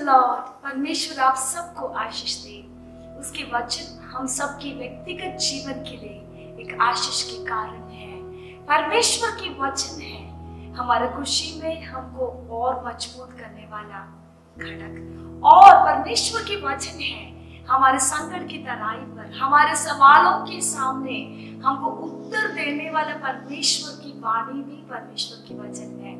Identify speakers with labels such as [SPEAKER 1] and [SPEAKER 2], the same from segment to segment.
[SPEAKER 1] Lord. परमेश्वर आप सबको आशीष दे। उसके वचन हम सबके व्यक्तिगत जीवन के लिए एक आशीष के कारण है। परमेश्वर के वचन है हमारे खुशी में हमको और मजबूत करने वाला घटक, और परमेश्वर के वचन है हमारे संकट की तराई पर, हमारे सवालों के सामने हमको उत्तर देने वाला परमेश्वर की वाणी भी परमेश्वर के वचन है।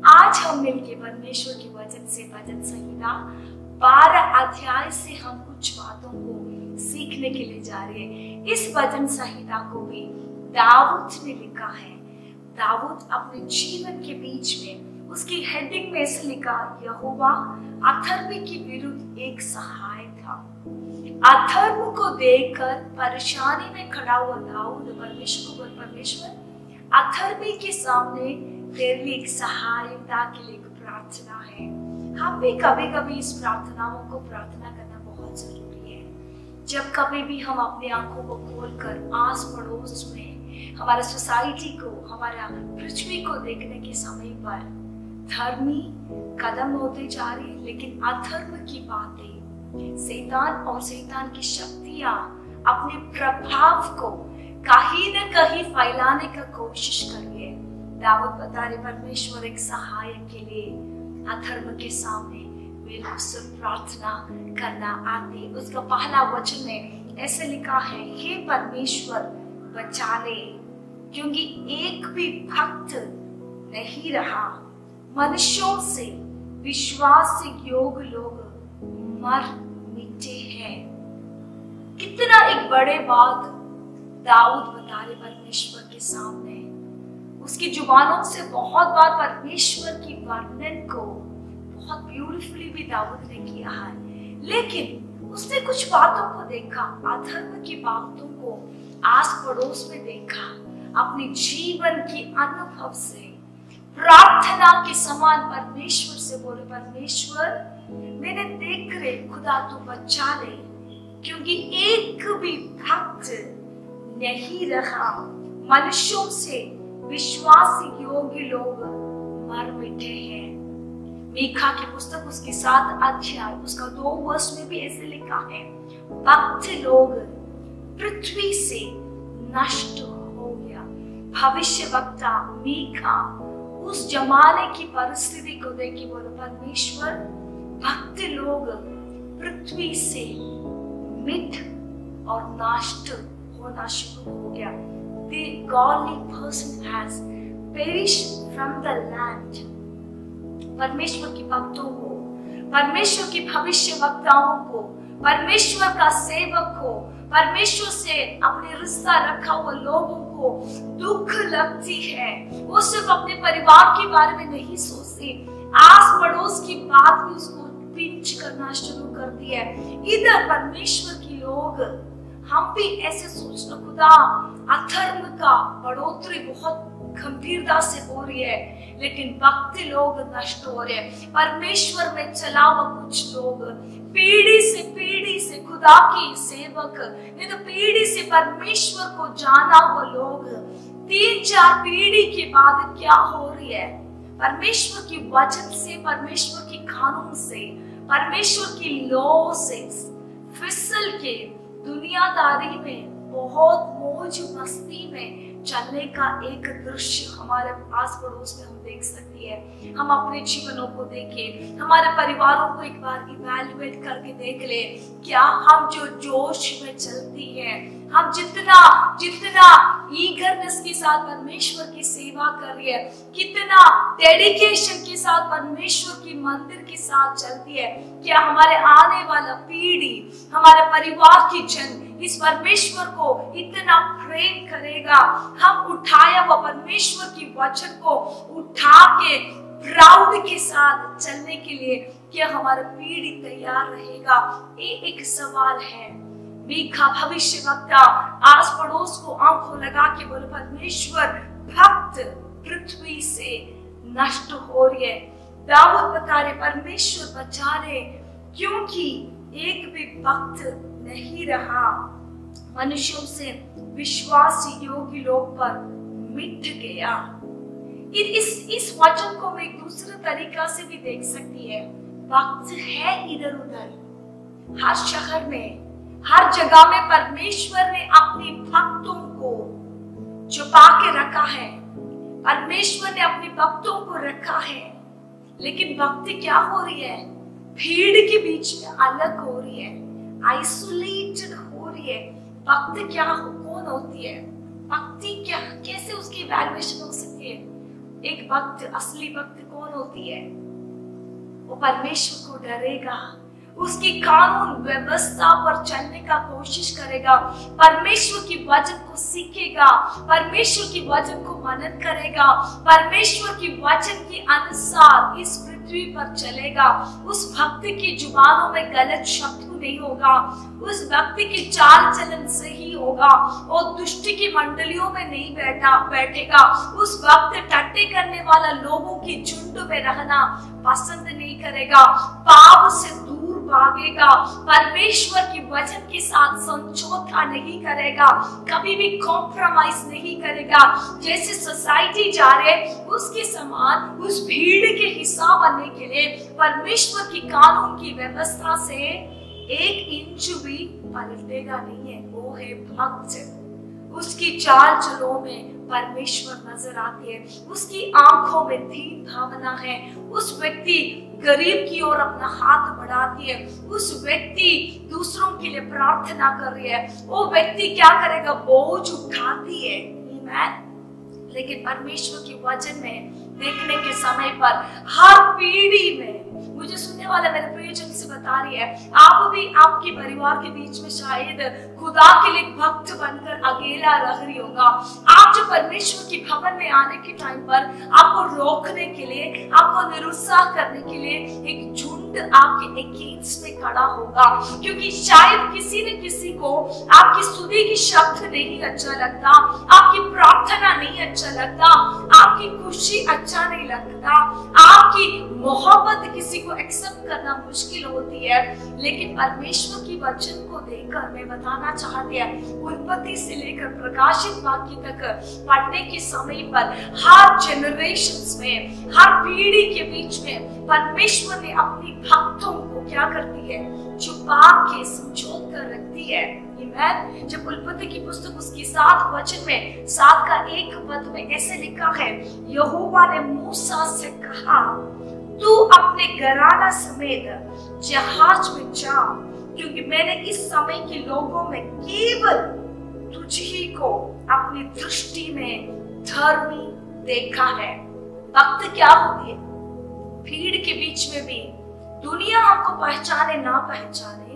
[SPEAKER 1] आज हम मिलके परमेश्वर के वचन से भजन संहिता 12 अध्याय से हम कुछ बातों को सीखने के लिए जा रहे हैं। इस भजन संहिता को भी दाऊद ने लिखा है। दाऊद अपने जीवन के बीच में उसकी हेडिंग में ऐसे लिखा, यहोवा अधर्मी के विरुद्ध एक सहाय था। अधर्म को देखकर परेशानी में खड़ा हुआ दाऊद परमेश्वर को बोल, परमेश्वर अधर्मी के सामने तेरे लिए एक सहायता के लिए एक प्रार्थना है। हम भी कभी कभी इस प्रार्थनाओं को प्रार्थना करना बहुत जरूरी है। जब कभी भी हम अपनी आंखों को खोलकर आस पड़ोस में हमारे सोसाइटी को, हमारा पृथ्वी को देखने के समय पर धर्मी कदम होते जा रहे, लेकिन अधर्म की बातें, शैतान और शैतान की शक्तियां अपने प्रभाव को कहीं न कहीं फैलाने का कोशिश कर रही है। दाऊद बता रहे परमेश्वर एक सहायक के लिए अधर्म के सामने वे उससे प्रार्थना करना आते। उसका पहला वचन में ऐसे लिखा है, हे परमेश्वर बचा ले, क्योंकि एक भी भक्त नहीं रहा। मनुष्यों से विश्वास से योग्य लोग मर मिटे हैं। कितना एक बड़े बात दाऊद बता रहे परमेश्वर के सामने। उसकी जुबानों से बहुत बार परमेश्वर की वर्णन को बहुत ब्यूटीफुली भी दाऊद ने किया है, लेकिन उसने कुछ बातों को देखा, अधर्म की बातों को आस पड़ोस में देखा, अपने जीवन की अनुभव से प्रार्थना के समान परमेश्वर से बोले, परमेश्वर मैंने देख रहे, खुदा तू बचा ले, क्योंकि एक भी भक्त नहीं रहा। मनुष्यों से विश्वास योग्य लोग मर मिटे हैं। मीका की पुस्तक उसके 7 अध्याय उसका 2 वर्ष में भी ऐसे लिखा है, भक्त लोग पृथ्वी से नष्ट हो गया। भविष्यवक्ता मीका उस जमाने की परिस्थिति को देख के बोले, परमेश्वर भक्त लोग पृथ्वी से मिट और नष्ट होना शुरू हो गया। The godly person has perished from the land. परमेश्वर के भक्तों को, परमेश्वर के भविष्यवक्ताओं को, परमेश्वर का सेवक को, परमेश्वर से अपने रिश्ता रखा हुआ लोगों को दुख लगती है। वो सिर्फ अपने परिवार के बारे में नहीं सोचती, आस पड़ोस की बात भी उसको पिंच करना शुरू करती है। इधर परमेश्वर के लोग, हम भी ऐसे सोचना, खुदा अधर्म का बढ़ोतरी बहुत गंभीरता से हो रही है, लेकिन भक्त लोग नष्ट हो रहे हैं। परमेश्वर में चला हुआ कुछ लोग पीढ़ी से खुदा की सेवक, नहीं तो पीढ़ी से परमेश्वर को जाना हुआ लोग 3-4 पीढ़ी के बाद क्या हो रही है, परमेश्वर की वचन से, परमेश्वर की कानून से, परमेश्वर की लॉ से फिसल के दुनियादारी में, बहुत मौज मस्ती में चलने का एक दृश्य हमारे आस पड़ोस में हम देख सकती है। हम अपने जीवनों को देखें, हमारे परिवारों को एक बार इवैल्यूएट करके देख ले, क्या हम जो जोश में चलती है, हम जितना ईगरनेस के साथ परमेश्वर की सेवा कर रही है, कितना डेडिकेशन के साथ परमेश्वर की मंदिर के साथ चलती है, क्या हमारे आने वाला पीढ़ी, हमारे परिवार की जन इस परमेश्वर को इतना प्रेम करेगा। हम उठाया हुआ परमेश्वर की वचन को उठा के प्राउड के साथ चलने के लिए क्या हमारा पीढ़ी तैयार रहेगा? ये एक सवाल है। मीका भविष्यवक्ता आस पड़ोस को आंखों लगा के बोले, परमेश्वर भक्त पृथ्वी से नष्ट हो रही है। दाऊद बता रहे, परमेश्वर बचा रहे, क्योंकि एक भी भक्त नहीं रहा। मनुष्यों से विश्वास योग्य लोग पर मिट गया। इस वचन को मैं दूसरे तरीका से भी देख सकती है। वक्त है इधर उधर। हर शहर में, हर जगह में परमेश्वर ने अपने भक्तों को छुपा के रखा है। परमेश्वर ने अपने भक्तों को रखा है। लेकिन भक्ति क्या हो रही है? भीड़ के बीच में अलग हो रही है, आइसोलेटेड हो रही है। भक्ति क्या कौन होती है? भक्ति क्या, कैसे उसकी इवैल्यूएशन हो सकती है? एक भक्त, असली भक्त कौन होती है? वो परमेश्वर को डरेगा, उसकी कानून व्यवस्था पर चलने का कोशिश करेगा, परमेश्वर की वचन को सीखेगा, परमेश्वर की वचन को मनन करेगा, परमेश्वर की वचन के अनुसार इस पृथ्वी पर चलेगा। उस भक्त की जुबानों में गलत शब्द नहीं होगा, उस व्यक्ति की चाल चलन सही होगा, और दुष्ट की मंडलियों में नहीं बैठेगा। उस वक्त टट्टे करने वाला लोगों की झुंड में रहना पसंद नहीं करेगा, पाप से दूर भागेगा, परमेश्वर की वचन के साथ समझौता नहीं करेगा, कभी भी कॉम्प्रोमाइज नहीं करेगा। जैसे सोसाइटी जा रहे उसके समान उस भीड़ के हिस्सा बनने के लिए परमेश्वर की कानून की व्यवस्था से एक इंच भी पलटेगा नहीं है। वो है भक्त। उसकी चाल चलों में परमेश्वर नजर आती है, उसकी आंखों में दीन भावना है। उस व्यक्ति गरीब की ओर अपना हाथ बढ़ाती है, उस व्यक्ति दूसरों के लिए प्रार्थना कर रही है। वो व्यक्ति क्या करेगा? बोझ उठाती है। लेकिन परमेश्वर के वचन में देखने के समय पर हर पीढ़ी में, मुझे सुनने वाला मेरे प्रियजन से बता रही है, आप भी आपके परिवार के बीच में शायद खुदा के लिए भक्त बनकर अकेला रह रही होगा। आप जो परमेश्वर के भवन में आने के टाइम पर आपको रोकने के लिए, आपको निरुत्साह करने के लिए एक झुंड आपके अगेंस्ट में खड़ा होगा, क्योंकि शायद किसी न किसी को आपकी स्तुति की शब्द नहीं अच्छा लगता, आपकी प्रार्थना नहीं अच्छा लगता, आपकी खुशी अच्छा नहीं लगता, आपकी मोहब्बत किसी को एक्सेप्ट करना मुश्किल होती है। लेकिन परमेश्वर की वचन को देखकर मैं बताना चाहती है, उत्पत्ति से लेकर प्रकाशित वाक्य तक पढ़ने के समय पर हर जनरेशंस में, हर पीढ़ी के बीच में परमेश्वर ने अपनी भक्तों को क्या करती है? छुपा के संजोत कर रखती है। जब उत्पत्ति की पुस्तक उसकी 7 वचन में 7 का 1 पद में ऐसे लिखा है, यहोवा ने मूसा से कहा, तू अपने घराना समेत जहाज में जा, क्योंकि मैंने इस समय के लोगों में केवल तुझी को अपनी दृष्टि में धर्मी देखा है। भक्त क्या होती है? भीड़ के बीच में भी दुनिया हमको पहचाने ना पहचाने,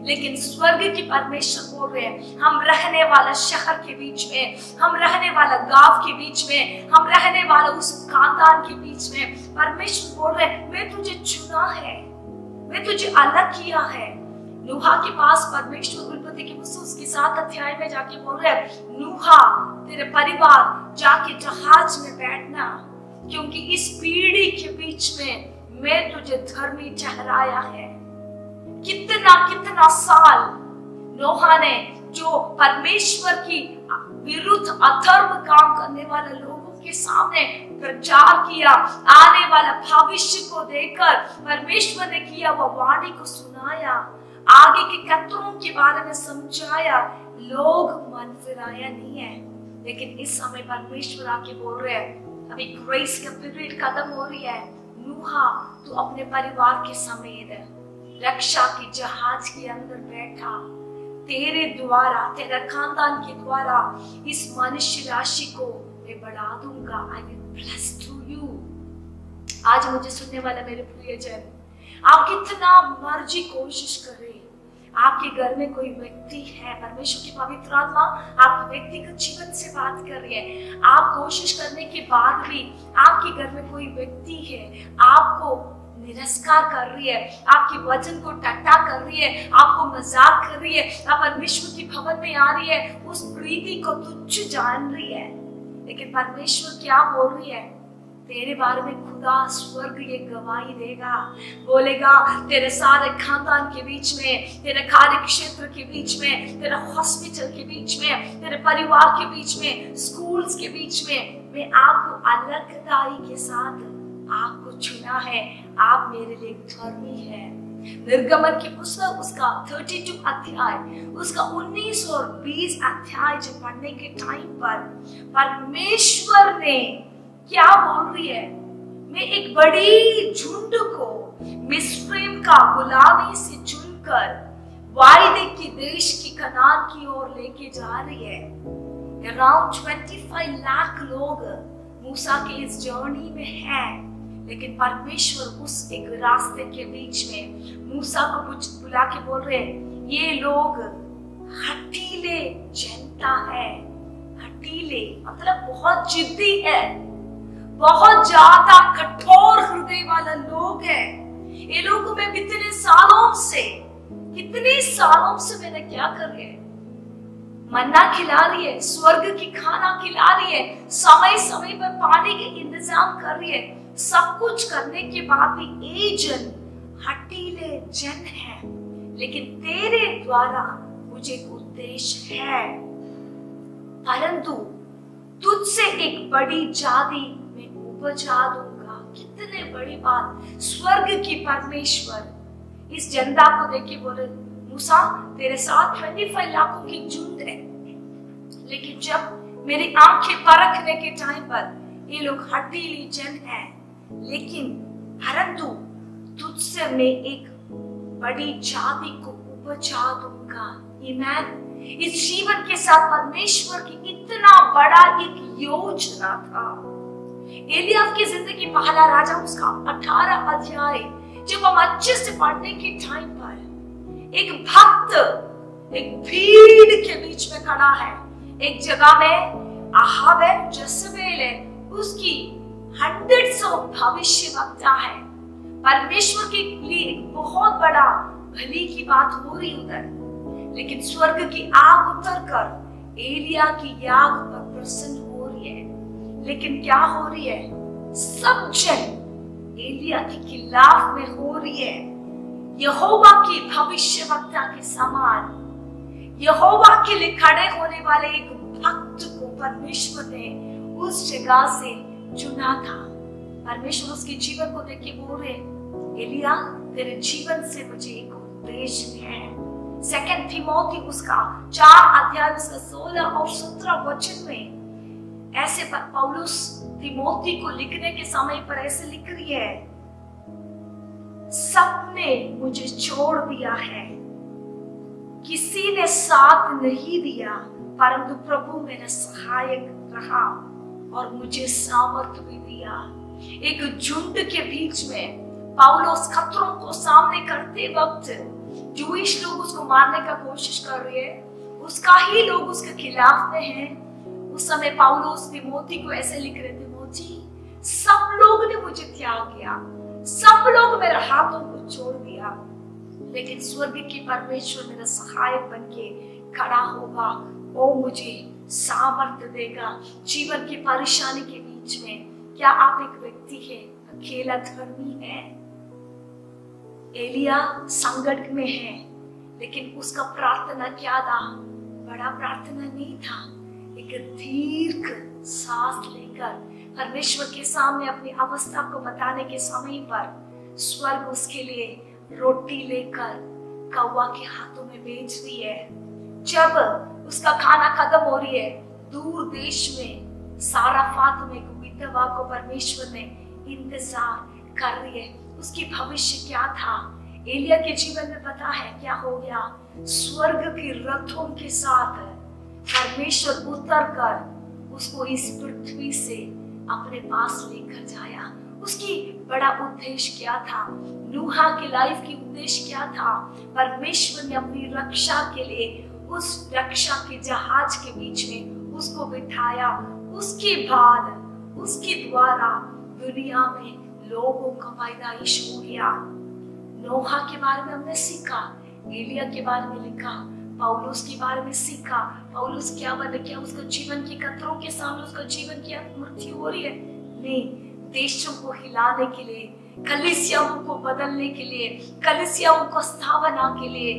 [SPEAKER 1] लेकिन स्वर्ग की परमेश्वर बोल रहे हैं, हम रहने वाला शहर के बीच में, हम रहने वाला गांव के बीच में, हम रहने वाला उस खानदान के बीच में, परमेश्वर बोल रहे हैं, मैं तुझे चुना है, मैं तुझे अलग किया है। नूहा के पास परमेश्वर उत्पत्ति की पुस्तक उसके 7 अध्याय में जाके बोल रहे हैं, नूहा तेरे परिवार जाके जहाज में बैठना, क्योंकि इस पीढ़ी के बीच में मैं तुझे धर्मी ठहराया है। कितना साल नोहा ने जो परमेश्वर की विरुद्ध अधर्म काम करने वाले लोगों के सामने प्रचार किया, आने वाला भविष्य को देखकर परमेश्वर ने किया वह वाणी को सुनाया, आगे के खतरों के बारे में समझाया, लोग मन फिराया नहीं है। लेकिन इस समय परमेश्वर आके बोल रहे हैं, अभी ग्रेस का पीरियड खत्म हो रही है, नूहा तू अपने परिवार के समेत रक्षा की जहाज के अंदर बैठा, तेरे द्वारा, तेरे खानदान के द्वारा इस मनुष्य राशि को मैं बढ़ा दूंगा। I will bless through you। आज मुझे सुनने वाला मेरे प्रियजन, आप कितना मर्जी कोशिश करें, आपके घर में कोई व्यक्ति है, परमेश्वर की पवित्र आत्मा आपके व्यक्तिगत जीवन से बात कर रही है, आप कोशिश करने के बाद भी आपके घर में कोई व्यक्ति है, आपको निरस्कार कर रही है, आपके वचन को टट्टा कर रही है, आपको मजाक कर रही है, आप परमेश्वर की भवन में आ रही है, उस प्रीति को तुच्छ जान रही है। लेकिन परमेश्वर क्या बोल रही है? तेरे बारे में खुदा स्वर्ग ये गवाही देगा, बोलेगा तेरे सारे खानदान के बीच में, तेरे कार्य क्षेत्र के बीच में, तेरे हॉस्पिटल के बीच में, तेरे परिवार के बीच में, स्कूल्स के बीच में, मैं आपको अलगताई के साथ आपको चुना है, आप मेरे लिए धर्मी है। निर्गमन की पुस्तक उसका 32 अध्याय, उसका 19 और 20 अध्याय जब पढ़ने के टाइम पर परमेश्वर ने क्या बोल रही है, मैं एक बड़ी झुंड को मिस्रैम का गुलामी से चुनकर वायदे के देश की कनान की ओर लेके जा रही है। अराउंड 25 लाख लोग मूसा के इस जर्नी में हैं, लेकिन परमेश्वर उस एक रास्ते के बीच में मूसा को कुछ बुला के बोल रहे हैं, ये लोग हठीले जनता है। हठीले मतलब बहुत जिद्दी है, बहुत ज्यादा कठोर हृदय वाला लोग है। ये लोग को मैं कितने सालों से मैंने क्या कर रही है, मन्ना खिला रही है, स्वर्ग की खाना खिला रही है, समय समय पर पानी के इंतजाम कर रही है, सब कुछ करने के बाद भी ये जन हठीले जन है। लेकिन तेरे द्वारा मुझे उद्देश्य है, परंतु तुझसे एक बड़ी जाति मैं उपजा दूंगा। कितने बड़ी बात। स्वर्ग की परमेश्वर इस जनता को देख के बोले, मूसा तेरे साथ 25 लाखों की झुंड है, लेकिन जब मेरी आंखें परखने के टाइम पर ये लोग हठीली जन है, लेकिन परंतु तुझसे मैं एक बड़ी जाति को उपजा दूंगा। ईमान, इस जीवन के साथ परमेश्वर की इतना बड़ा एक योजना था। एलियाह की जिंदगी पहला राजा उसका 18 अध्याय जब हम अच्छे से पढ़ने के टाइम पर एक भक्त एक भीड़ के बीच में खड़ा है। एक जगह में अहाब है, जज़ेबेल है, उसकी 100 भविष्यवक्ता है। परमेश्वर के लिए एक बहुत बड़ा भली की बात हो रही उधर, लेकिन स्वर्ग की आग उतर कर एलिया की याग पर प्रसन्न हो रही है। लेकिन क्या हो रही है, सब जन एलिया के खिलाफ में हो रही है। यहोवा की भविष्यवक्ता के समान यहोवा के लिए खड़े होने वाले एक भक्त को परमेश्वर ने उस जगह से चुना था। परमेश्वर उसके जीवन को देख के बोल रहे, एलिया तेरे जीवन से मुझे एक उद्देश्य है। 2 तिमोथी उसका 4 अध्याय उसका 16 और 17 वचन में ऐसे पौलुस तिमोथी को लिखने के समय पर ऐसे लिख रही है, सबने मुझे छोड़ दिया है, किसी ने साथ नहीं दिया, परंतु प्रभु मेरा सहायक रहा और मुझे सामर्थ भी दिया। एक झुंड के बीच में पौलुस खतरों को सामने करते वक्त जूइश लोग उसको मारने का कोशिश कर रहे हैं, उसका ही लोग उसके खिलाफ में हैं। उस समय पौलुस तिमोथी को ऐसे लिख रहे थे, तिमोथी सब लोग ने मुझे त्याग किया, सब लोग मेरे हाथों को छोड़ दिया, लेकिन स्वर्ग की परमेश्वर मेरा सहायक बनके खड़ा होगा, वो मुझे सामर्थ्य देगा जीवन की परेशानी के बीच में। क्या आप एक व्यक्ति है अकेला धर्मी है? एलिया संकट में है, लेकिन उसका प्रार्थना क्या था? बड़ा प्रार्थना नहीं था, एक दीर्घ सांस लेकर परमेश्वर के सामने अपनी अवस्था को बताने के समय पर स्वर्ग उसके लिए रोटी लेकर कौवा के हाथों में भेज दी है। जब उसका खाना खत्म हो रही है, दूर देश में साराफात में विधवा को परमेश्वर ने इंतजार कर रही है। उसकी भविष्य क्या था? एलिया के जीवन में पता है क्या हो गया? स्वर्ग के रथों के साथ परमेश्वर उतर कर उसको इस पृथ्वी से अपने पास लेकर जाया। उसकी बड़ा उद्देश्य क्या था? नूहा की लाइफ की उद्देश्य क्या था? परमेश्वर ने अपनी रक्षा के लिए उस रक्षा के जहाज के बीच में उसको बिठाया। उसके बाद उसके द्वारा दुनिया में लोगों का पैदाइश हो गया। नोहा के बारे में हमने सीखा, एलिया के बारे में लिखा, पौलुस के बारे में सीखा। पौलुस क्या बने? क्या उसका जीवन की खतरों के सामने उसका जीवन की मृत्यु हो रही है? नहीं, देशों को हिलाने के लिए, कलीसियाओं को बदलने के लिए, कलीसियाओं को स्थापना के लिए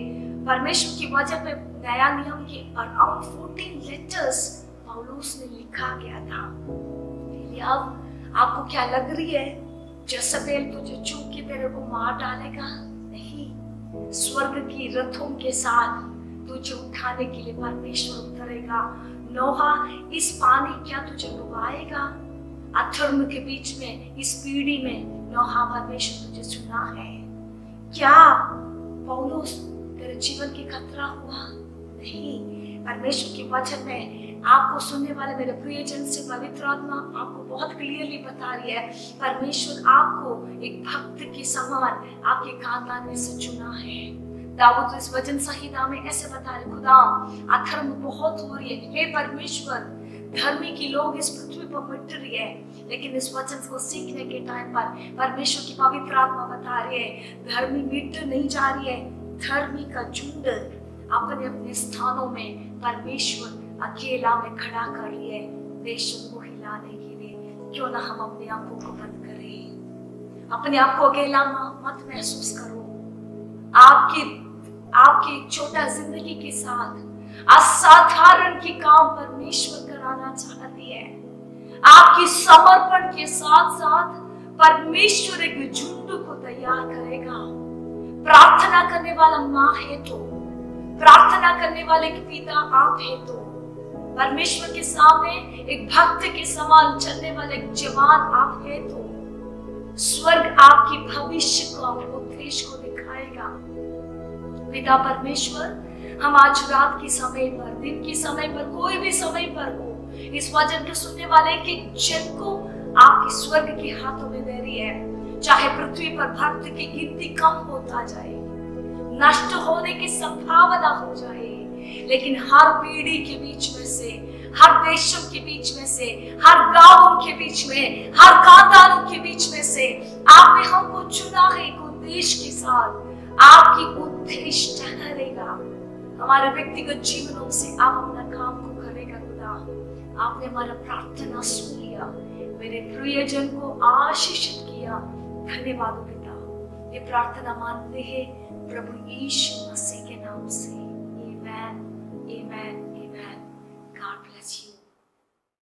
[SPEAKER 1] परमेश्वर की वजह में नया नियम के अराउंड 14 लेटर्स पौलुस ने लिखा गया था। अब आपको क्या लग रही है? जज़बेल तुझे चूक के तेरे को मार डालेगा नहीं, स्वर्ग की रथों के साथ तुझे उठाने के लिए परमेश्वर उतरेगा। नोहा, इस पानी क्या तुझे डुबाएगा? अधर्म के बीच में, इस पीढ़ी में नोहा, परमेश्वर तुझे चुना है। क्या पौलुस तेरे जीवन की खतरा हुआ? नहीं। परमेश्वर के वचन में आपको सुनने वाले मेरे प्रियजन से पवित्र आत्मा आपको बहुत क्लियरली बता रही है, परमेश्वर आपको एक भक्त के समान आपके खानदान में से चुना है। दाऊद तो इस वचन संहिता में ऐसे बता रहे, खुदा अधर्म बहुत हो रही है, हे परमेश्वर धर्मी की लोग इस पृथ्वी पर मिट रही है, लेकिन इस वचन को सीखने के टाइम पर परमेश्वर की पवित्र आत्मा बता रही है, धर्मी मिट नहीं जा रही है, धर्मी का झुंड अपने अपने स्थानों में परमेश्वर अकेला में खड़ा कर लिए देशों को हिलाने के लिए। क्यों ना हम अपने आंखों को बंद करें, अपने आप को अकेला मत महसूस करो। आपकी छोटा जिंदगी के साथ असाधारण की काम परमेश्वर कराना चाहती है। आपकी समर्पण के साथ साथ परमेश्वर एक झुंड को तैयार करेगा। प्रार्थना करने वाला माँ है तो, प्रार्थना करने वाले पिता आप है तो, परमेश्वर के सामने एक भक्त के समान चलने वाले एक जवान आप है तो, स्वर्ग आपकी भविष्य को, उद्देश्य को दिखाएगा। पिता परमेश्वर, हम आज रात के समय पर, दिन के समय पर, कोई भी समय पर हो, इस वचन को सुनने वाले के जन को आपके स्वर्ग के हाथों में दे रही है। चाहे पृथ्वी पर भक्त की गिनती कम होता जाए, नष्ट होने की संभावना हो जाए, लेकिन हर पीढ़ी के बीच में से, हर देशों के बीच में से, हर गांवों के बीच में, हर खानदानों के बीच में से आपने हमको चुना है एक उद्देश्य के साथ। आपकी उद्देश्य ठहरेगा हमारे व्यक्तिगत जीवनों से। आप अपना काम को करेगा। खुदा, आपने हमारा प्रार्थना सुन लिया, मेरे प्रियजन को आशीषित किया। धन्यवाद पिता, ये प्रार्थना मानते हैं प्रभु यीशु मसीह के नाम से। Amen. Amen. Amen. God bless you.